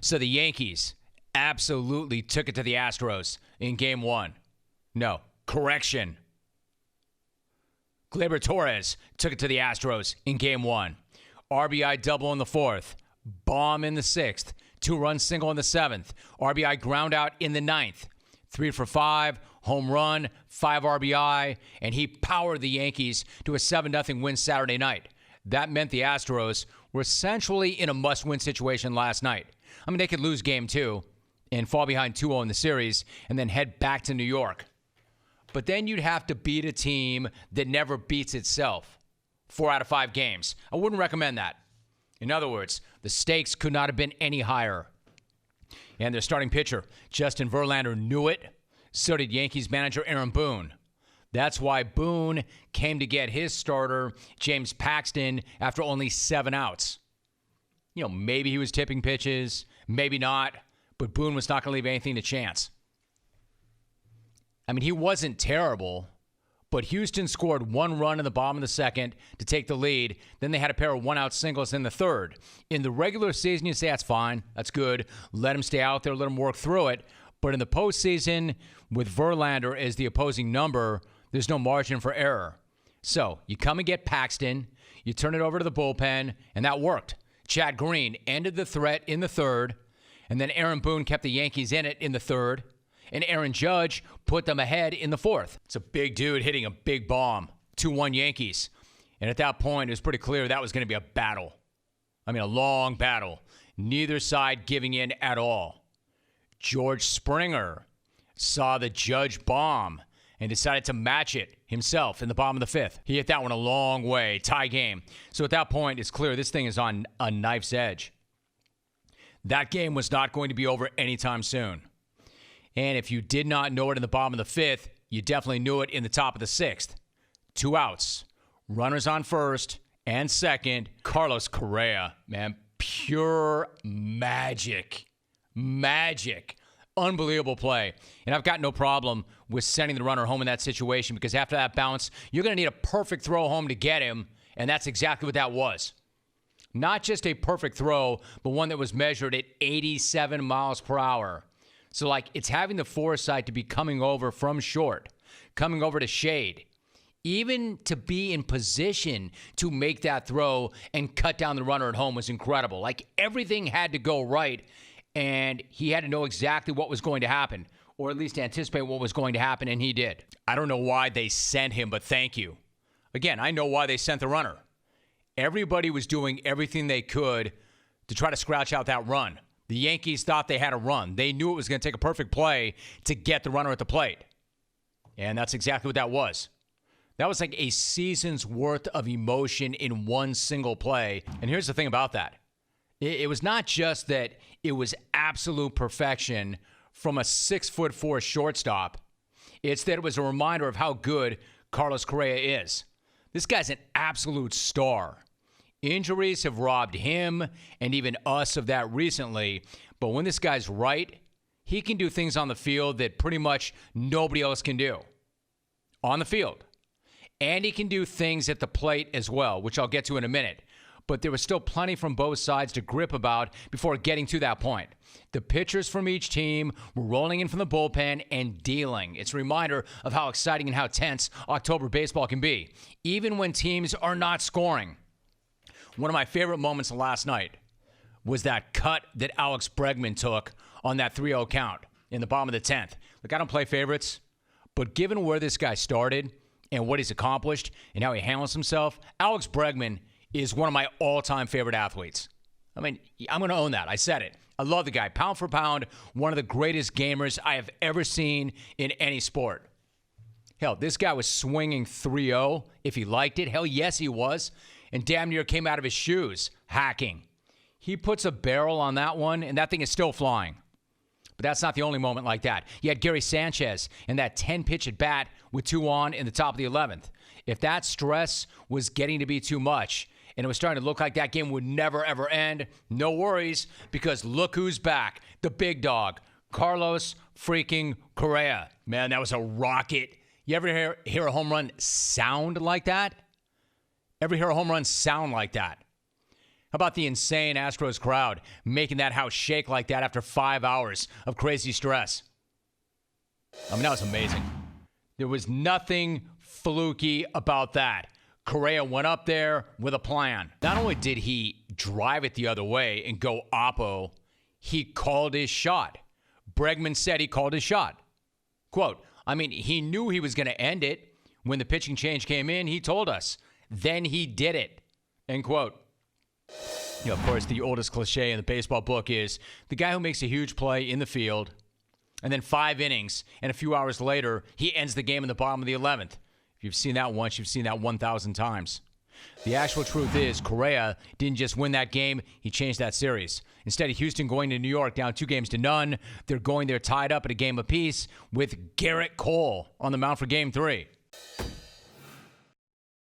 So the Yankees absolutely took it to the Astros in game one. No, correction. Gleyber Torres took it to the Astros in game one. RBI double in the fourth. Bomb in the sixth. 2-run single in the seventh. RBI ground out in the ninth. 3 for 5, home run, 5 RBI, and he powered the Yankees to a 7-0 win Saturday night. That meant the Astros were essentially in a must-win situation last night. I mean, they could lose game 2 and fall behind 2-0 in the series and then head back to New York. But then you'd have to beat a team that never beats itself 4 out of 5 games. I wouldn't recommend that. In other words, the stakes could not have been any higher. And their starting pitcher, Justin Verlander, knew it. So did Yankees manager Aaron Boone. That's why Boone came to get his starter, James Paxton, after only 7 outs. You know, maybe he was tipping pitches, maybe not, but Boone was not going to leave anything to chance. I mean, he wasn't terrible, but Houston scored 1 run in the bottom of the second to take the lead. Then they had a pair of 1-out singles in the third. In the regular season, you say that's fine, that's good. Let him stay out there, let him work through it. But in the postseason, with Verlander as the opposing number, there's no margin for error. So you come and get Paxton, you turn it over to the bullpen, and that worked. Chad Green ended the threat in the third, and then Aaron Boone kept the Yankees in it in the third, and Aaron Judge put them ahead in the fourth. It's a big dude hitting a big bomb. 2-1 Yankees. And at that point, it was pretty clear that was going to be a battle. I mean, a long battle. Neither side giving in at all. George Springer saw the Judge bomb and decided to match it himself in the bottom of the fifth. He hit that one a long way. Tie game. So at that point, it's clear this thing is on a knife's edge. That game was not going to be over anytime soon. And if you did not know it in the bottom of the fifth, you definitely knew it in the top of the sixth. 2 outs. Runners on first and second. Carlos Correa, man, pure magic. Magic. Unbelievable play. And I've got no problem with sending the runner home in that situation because after that bounce, you're going to need a perfect throw home to get him, and that's exactly what that was. Not just a perfect throw, but one that was measured at 87 miles per hour. So, like, it's having the foresight to be coming over from short, coming over to shade, even to be in position to make that throw and cut down the runner at home was incredible. Like, everything had to go right, and he had to know exactly what was going to happen, or at least anticipate what was going to happen, and he did. I don't know why they sent him, but thank you. Again, I know why they sent the runner. Everybody was doing everything they could to try to scratch out that run. The Yankees thought they had a run. They knew it was going to take a perfect play to get the runner at the plate. And that's exactly what that was. That was like a season's worth of emotion in one single play. And here's the thing about that. It was not just that it was absolute perfection from a 6'4" shortstop. It's that it was a reminder of how good Carlos Correa is. This guy's an absolute star. Injuries have robbed him and even us of that recently. But when this guy's right, he can do things on the field that pretty much nobody else can do. On the field. And he can do things at the plate as well, which I'll get to in a minute. But there was still plenty from both sides to grip about before getting to that point. The pitchers from each team were rolling in from the bullpen and dealing. It's a reminder of how exciting and how tense October baseball can be, even when teams are not scoring. One of my favorite moments of last night was that cut that Alex Bregman took on that 3-0 count in the bottom of the 10th. Look, I don't play favorites, but given where this guy started and what he's accomplished and how he handles himself, Alex Bregman is one of my all-time favorite athletes. I mean, I'm going to own that. I said it. I love the guy. Pound for pound, one of the greatest gamers I have ever seen in any sport. Hell, this guy was swinging 3-0 if he liked it. Hell, yes, he was. And damn near came out of his shoes, hacking. He puts a barrel on that one, and that thing is still flying. But that's not the only moment like that. You had Gary Sanchez in that 10-pitch at bat with 2 on in the top of the 11th. If that stress was getting to be too much, and it was starting to look like that game would never, ever end, no worries, because look who's back. The big dog, Carlos freaking Correa. Man, that was a rocket. You ever hear a home run sound like that? Ever hear a home run sound like that? How about the insane Astros crowd making that house shake like that after 5 hours of crazy stress? I mean, that was amazing. There was nothing fluky about that. Correa went up there with a plan. Not only did he drive it the other way and go oppo, he called his shot. Bregman said he called his shot. Quote, I mean, he knew he was going to end it. When the pitching change came in, he told us. Then he did it. End quote. You know, of course, the oldest cliche in the baseball book is the guy who makes a huge play in the field, and then 5 innings, and a few hours later, he ends the game in the bottom of the 11th. If you've seen that once, you've seen that 1,000 times. The actual truth is Correa didn't just win that game, he changed that series. Instead of Houston going to New York down 2-0, they're going there tied up at a game apiece with Garrett Cole on the mound for Game 3.